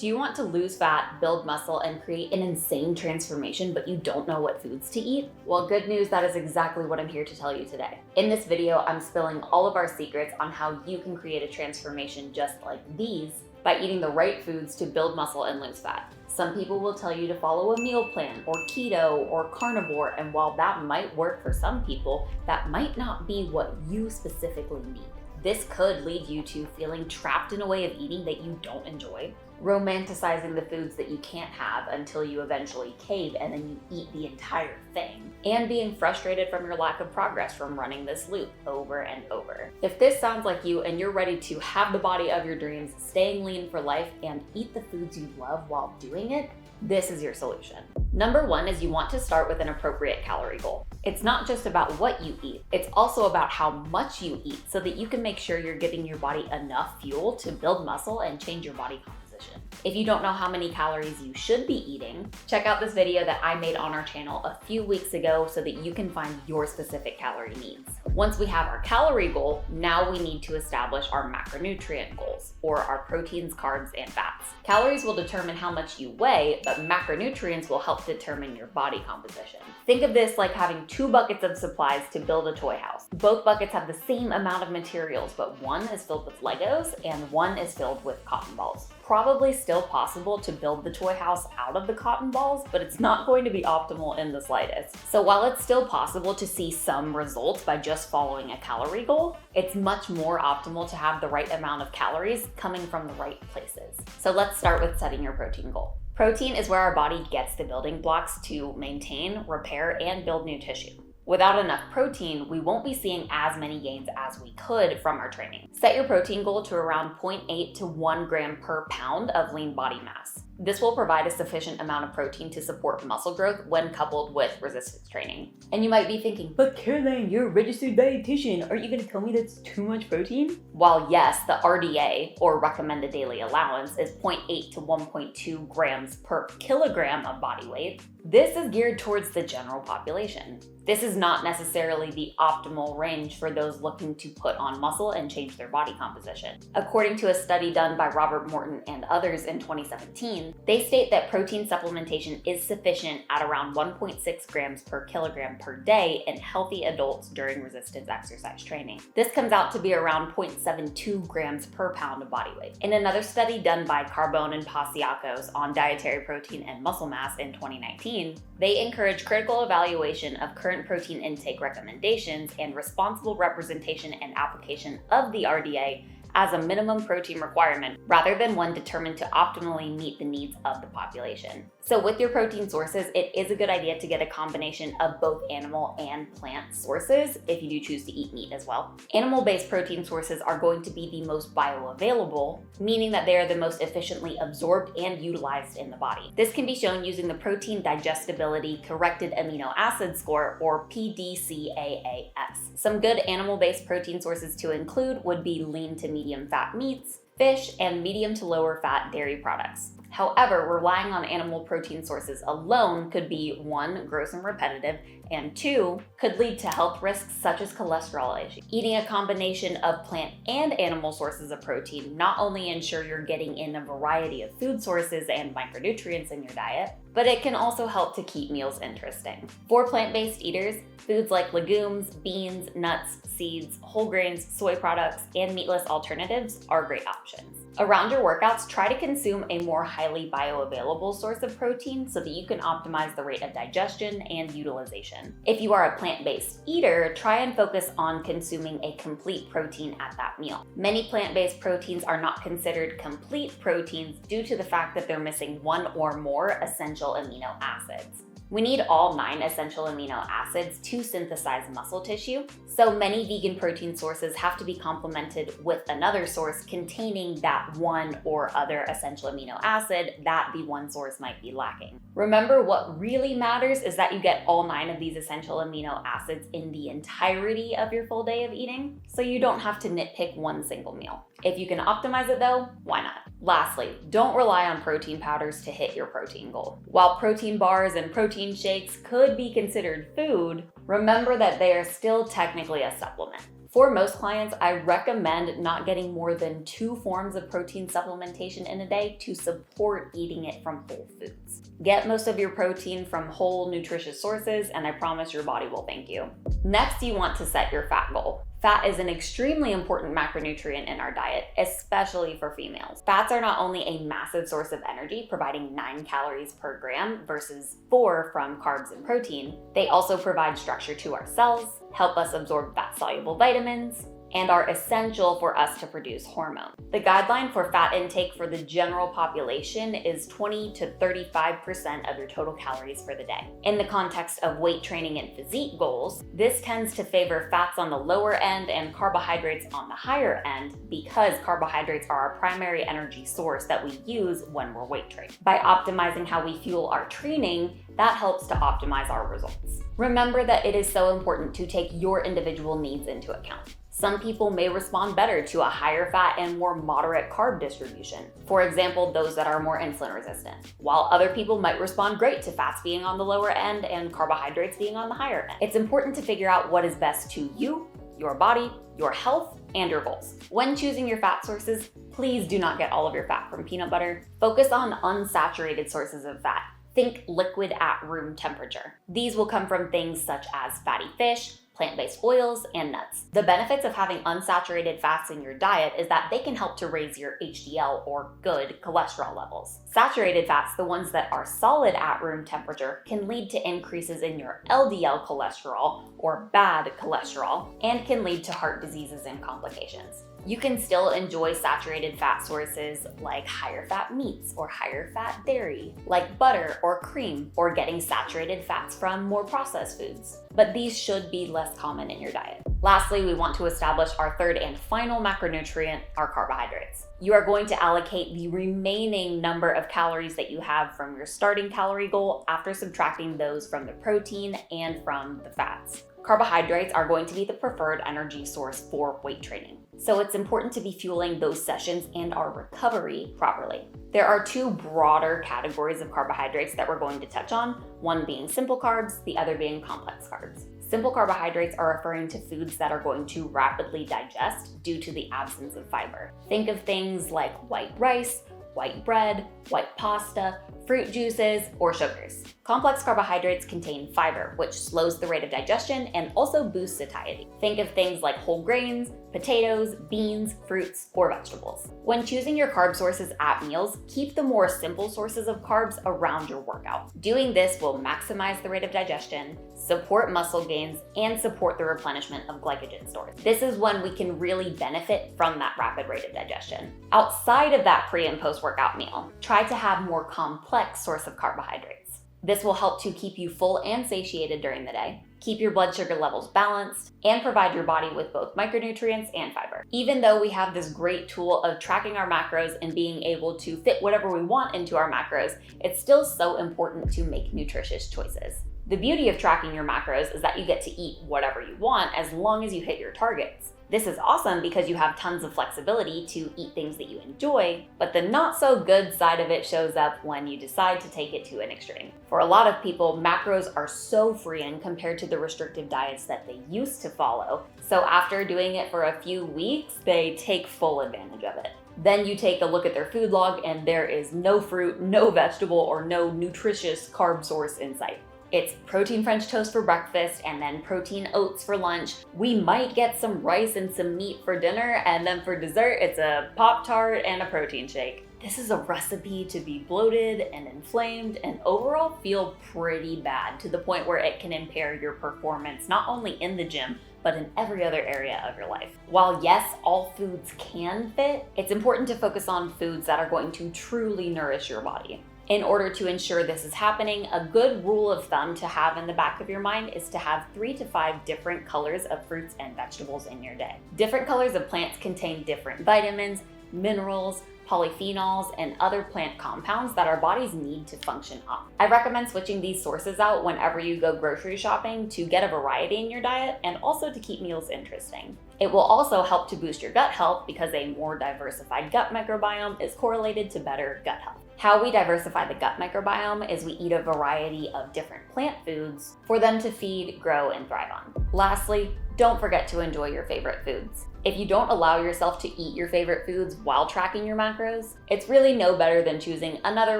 Do you want to lose fat, build muscle, and create an insane transformation, but you don't know what foods to eat? Well, good news, that is exactly what I'm here to tell you today. In this video, I'm spilling all of our secrets on how you can create a transformation just like these by eating the right foods to build muscle and lose fat. Some people will tell you to follow a meal plan or keto or carnivore, and while that might work for some people, that might not be what you specifically need. This could lead you to feeling trapped in a way of eating that you don't enjoy, romanticizing the foods that you can't have until you eventually cave and then you eat the entire thing, and being frustrated from your lack of progress from running this loop over and over. If this sounds like you and you're ready to have the body of your dreams, staying lean for life, and eat the foods you love while doing it, this is your solution. Number one is you want to start with an appropriate calorie goal. It's not just about what you eat, it's also about how much you eat so that you can make sure you're giving your body enough fuel to build muscle and change your body composition. If you don't know how many calories you should be eating, check out this video that I made on our channel a few weeks ago so that you can find your specific calorie needs. Once we have our calorie goal, now we need to establish our macronutrient goals, or our proteins, carbs, and fats. Calories will determine how much you weigh, but macronutrients will help determine your body composition. Think of this like having two buckets of supplies to build a toy house. Both buckets have the same amount of materials, but one is filled with Legos and one is filled with cotton balls. Probably still possible to build the toy house out of the cotton balls, but it's not going to be optimal in the slightest. So while it's still possible to see some results by just following a calorie goal, it's much more optimal to have the right amount of calories coming from the right places. So let's start with setting your protein goal. Protein is where our body gets the building blocks to maintain, repair, and build new tissue. Without enough protein, we won't be seeing as many gains as we could from our training. Set your protein goal to around 0.8 to 1 gram per pound of lean body mass. This will provide a sufficient amount of protein to support muscle growth when coupled with resistance training. And you might be thinking, but Caroline, you're a registered dietitian. Aren't you gonna tell me that's too much protein? While yes, the RDA, or recommended daily allowance, is 0.8 to 1.2 grams per kilogram of body weight, this is geared towards the general population. This is not necessarily the optimal range for those looking to put on muscle and change their body composition. According to a study done by Robert Morton and others in 2017, they state that protein supplementation is sufficient at around 1.6 grams per kilogram per day in healthy adults during resistance exercise training. This comes out to be around 0.72 grams per pound of body weight. In another study done by Carbone and Pasiakos on dietary protein and muscle mass in 2019, they encourage critical evaluation of current protein intake recommendations and responsible representation and application of the RDA as a minimum protein requirement rather than one determined to optimally meet the needs of the population. So with your protein sources, it is a good idea to get a combination of both animal and plant sources if you do choose to eat meat as well. Animal-based protein sources are going to be the most bioavailable, meaning that they are the most efficiently absorbed and utilized in the body. This can be shown using the Protein Digestibility Corrected Amino Acid Score, or PDCAAS. Some good animal-based protein sources to include would be lean to medium fat meats, fish, and medium to lower fat dairy products. However, relying on animal protein sources alone could be 1, gross and repetitive, and 2, could lead to health risks such as cholesterol issues. Eating a combination of plant and animal sources of protein not only ensure you're getting in a variety of food sources and micronutrients in your diet, but it can also help to keep meals interesting. For plant-based eaters, foods like legumes, beans, nuts, seeds, whole grains, soy products, and meatless alternatives are great options. Around your workouts, try to consume a more highly bioavailable source of protein so that you can optimize the rate of digestion and utilization. If you are a plant-based eater, try and focus on consuming a complete protein at that meal. Many plant-based proteins are not considered complete proteins due to the fact that they're missing one or more essential amino acids. We need all 9 essential amino acids to synthesize muscle tissue, so many vegan protein sources have to be complemented with another source containing that one or other essential amino acid that the one source might be lacking. Remember, what really matters is that you get all 9 of these essential amino acids in the entirety of your full day of eating, so you don't have to nitpick one single meal. If you can optimize it though, why not? Lastly, don't rely on protein powders to hit your protein goal. While protein bars and protein shakes could be considered food, remember that they are still technically a supplement. For most clients, I recommend not getting more than 2 forms of protein supplementation in a day to support eating it from whole foods. Get most of your protein from whole, nutritious sources, and I promise your body will thank you. Next, you want to set your fat goal. Fat is an extremely important macronutrient in our diet, especially for females. Fats are not only a massive source of energy, providing 9 calories per gram versus 4 from carbs and protein, they also provide structure to our cells, help us absorb fat-soluble vitamins, and are essential for us to produce hormones. The guideline for fat intake for the general population is 20 to 35% of your total calories for the day. In the context of weight training and physique goals, this tends to favor fats on the lower end and carbohydrates on the higher end because carbohydrates are our primary energy source that we use when we're weight training. By optimizing how we fuel our training, that helps to optimize our results. Remember that it is so important to take your individual needs into account. Some people may respond better to a higher fat and more moderate carb distribution. For example, those that are more insulin resistant, while other people might respond great to fats being on the lower end and carbohydrates being on the higher end. It's important to figure out what is best to you, your body, your health, and your goals. When choosing your fat sources, please do not get all of your fat from peanut butter. Focus on unsaturated sources of fat. Think liquid at room temperature. These will come from things such as fatty fish, plant-based oils, and nuts. The benefits of having unsaturated fats in your diet is that they can help to raise your HDL or good cholesterol levels. Saturated fats, the ones that are solid at room temperature, can lead to increases in your LDL cholesterol or bad cholesterol and can lead to heart diseases and complications. You can still enjoy saturated fat sources like higher fat meats or higher fat dairy, like butter or cream, or getting saturated fats from more processed foods. But these should be less common in your diet. Lastly, we want to establish our third and final macronutrient, our carbohydrates. You are going to allocate the remaining number of calories that you have from your starting calorie goal after subtracting those from the protein and from the fats. Carbohydrates are going to be the preferred energy source for weight training, so it's important to be fueling those sessions and our recovery properly. There are 2 broader categories of carbohydrates that we're going to touch on, one being simple carbs, the other being complex carbs. Simple carbohydrates are referring to foods that are going to rapidly digest due to the absence of fiber. Think of things like white rice, white bread, white pasta, fruit juices, or sugars. Complex carbohydrates contain fiber, which slows the rate of digestion and also boosts satiety. Think of things like whole grains, potatoes, beans, fruits, or vegetables. When choosing your carb sources at meals, keep the more simple sources of carbs around your workout. Doing this will maximize the rate of digestion, support muscle gains, and support the replenishment of glycogen stores. This is when we can really benefit from that rapid rate of digestion. Outside of that pre and post-workout meal, try to have more complex source of carbohydrates. This will help to keep you full and satiated during the day, keep your blood sugar levels balanced, and provide your body with both micronutrients and fiber. Even though we have this great tool of tracking our macros and being able to fit whatever we want into our macros, it's still so important to make nutritious choices. The beauty of tracking your macros is that you get to eat whatever you want as long as you hit your targets. This is awesome because you have tons of flexibility to eat things that you enjoy, but the not so good side of it shows up when you decide to take it to an extreme. For a lot of people, macros are so freeing compared to the restrictive diets that they used to follow. So after doing it for a few weeks, they take full advantage of it. Then you take a look at their food log and there is no fruit, no vegetable, or no nutritious carb source in sight. It's protein French toast for breakfast and then protein oats for lunch. We might get some rice and some meat for dinner, and then for dessert, it's a Pop-Tart and a protein shake. This is a recipe to be bloated and inflamed and overall feel pretty bad, to the point where it can impair your performance not only in the gym, but in every other area of your life. While yes, all foods can fit, it's important to focus on foods that are going to truly nourish your body. In order to ensure this is happening, a good rule of thumb to have in the back of your mind is to have 3 to 5 different colors of fruits and vegetables in your day. Different colors of plants contain different vitamins, minerals, polyphenols, and other plant compounds that our bodies need to function up. I recommend switching these sources out whenever you go grocery shopping to get a variety in your diet and also to keep meals interesting. It will also help to boost your gut health because a more diversified gut microbiome is correlated to better gut health. How we diversify the gut microbiome is we eat a variety of different plant foods for them to feed, grow, and thrive on. Lastly, don't forget to enjoy your favorite foods. If you don't allow yourself to eat your favorite foods while tracking your macros, it's really no better than choosing another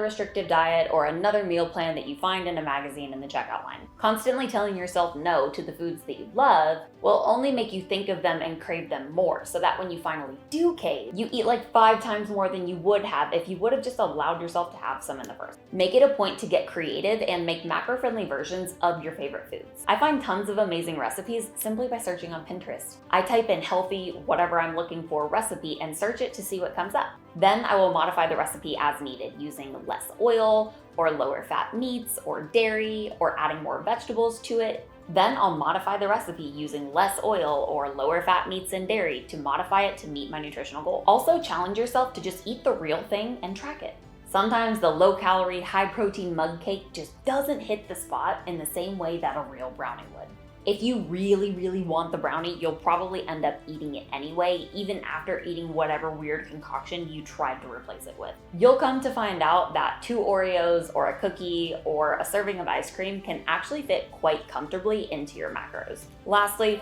restrictive diet or another meal plan that you find in a magazine in the checkout line. Constantly telling yourself no to the foods that you love will only make you think of them and crave them more, so that when you finally do cave, you eat like 5 times more than you would have if you would have just allowed yourself to have some in the first. Make it a point to get creative and make macro-friendly versions of your favorite foods. I find tons of amazing recipes simply by searching on Pinterest. I type in healthy, whatever I'm looking for recipe and search it to see what comes up. Then I will modify the recipe as needed using less oil or lower fat meats or dairy or adding more vegetables to it. Then I'll modify the recipe using less oil or lower fat meats and dairy to modify it to meet my nutritional goal. Also challenge yourself to just eat the real thing and track it. Sometimes the low-calorie, high-protein mug cake just doesn't hit the spot in the same way that a real brownie would. If you really want the brownie, you'll probably end up eating it anyway, even after eating whatever weird concoction you tried to replace it with. You'll come to find out that 2 Oreos or a cookie or a serving of ice cream can actually fit quite comfortably into your macros. Lastly,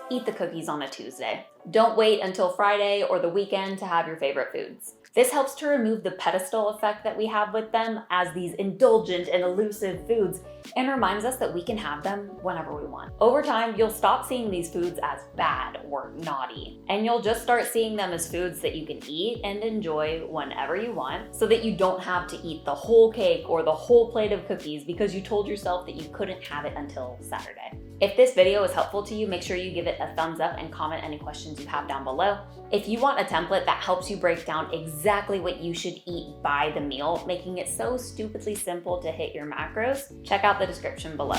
eat the cookies on a Tuesday. Don't wait until Friday or the weekend to have your favorite foods. This helps to remove the pedestal effect that we have with them as these indulgent and elusive foods and reminds us that we can have them whenever we want. Over time, you'll stop seeing these foods as bad or naughty, and you'll just start seeing them as foods that you can eat and enjoy whenever you want, so that you don't have to eat the whole cake or the whole plate of cookies because you told yourself that you couldn't have it until Saturday. If this video was helpful to you, make sure you give it a thumbs up and comment any questions you have down below. If you want a template that helps you break down exactly what you should eat by the meal, making it so stupidly simple to hit your macros, check out the description below.